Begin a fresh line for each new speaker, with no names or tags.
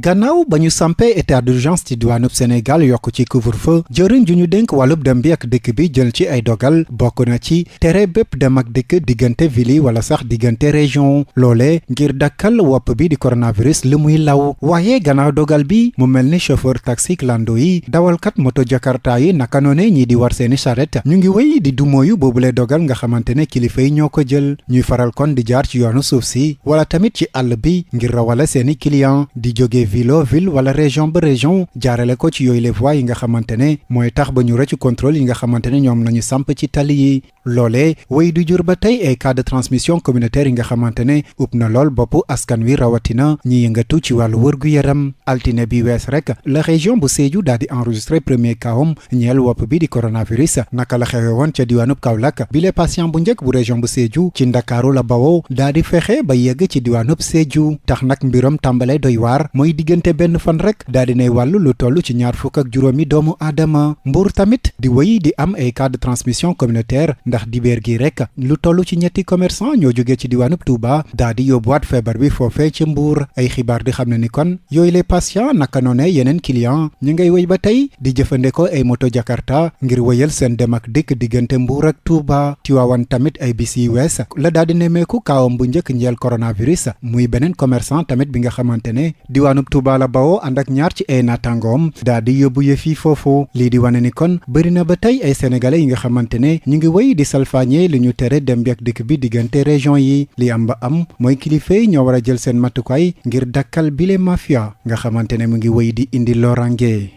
gannaaw ba ñu sampee état d'urgence ci diwaanub Sénégal yokk ci couvre-feu jëriñ ju ñu dénk wàllub dem bi ak dëkk bi jël ci ay dogal bokk na ci tere bépp dem ak dëkk diggante ville yi wala sax diggante région loole ngir dakkal wopp bi di coronavirus li muy law waaye gannaaw dogal bi mu mel ni chauffeur taxi clando yi dawalkat moto jakarta yi naka noone ñii di war seeni charrette ñu ngi wéy di dumooyu boobule dogal nga xamante ne kilifa yi ñoo ko jël ñuy faral kon di jaar ci yoonu suuf si wala tamit ci àll bi ngir rawale seeni client di jóge ville wala région ba région jaarale ko ci yooyu les voies yi nga xamante ne mooy tax ba ñu rëcc contrôle yi nga xamante ne ñoom lañu samp ci tali yi loolee way du jur ba tey ay cas de transmission communautaire yi nga xamante ne upp na lool boppu askan wi rawatina ñi yëngatu ci wàllu wërgu yaram altine bi wees rek la région bu Sédhiou daal di enregistré premier kawam ñeel wopp bi di coronavirus naka la xewe woon ca diwaanub Kaolack bi le patient bu njëkk bu région bu Sédhiou ci Ndakaaru la bawoo daal di fexe ba yegg ci diwaanub Sédhiou tax nag mbiram tàmbale doy waar mooy diggante benn fan rek daal di nay wàllu lu toll ci 25 doomu aadama Mbuur tamit di wéy di am ay cas de transmission communautaire ndax dibéer gi rek lu toll ci ñetti commerçant ñoo jógee ci diwaanub Touba daal di yóbbuwaat feebar bi foofee ci Mbuur ay xibaar di xam ne ni kon yooyu les patients naka noone yeneen client ñu ngay wéy ba tey di jëfandikoo ay moto Jakarta ngir wéyal seen dem ak dikk diggante Mbuur ak Touba Tiwaawan tamit ay bis yi wees la daal di nemmeeku kaawam bu njëkk njeel coronavirus muy beneen commerçant tamit bi nga xamante ne diwaanub Touba la bawoo ànd ak ñaar ci ay naataangoom daal di yóbbu yëf yi foofu lii di wane ni kon bëri na ba tey ay sénégalais yi nga xamante ne ñu ngi wéy di salfaañe li ñu tere dem bi ak dikk bi diggante région yi li am ba am mooy kilifa yi ñoo war a jël seen matukaay ngir dakkal bile mafia nga xamante ne mu ngi wéy di indi lorange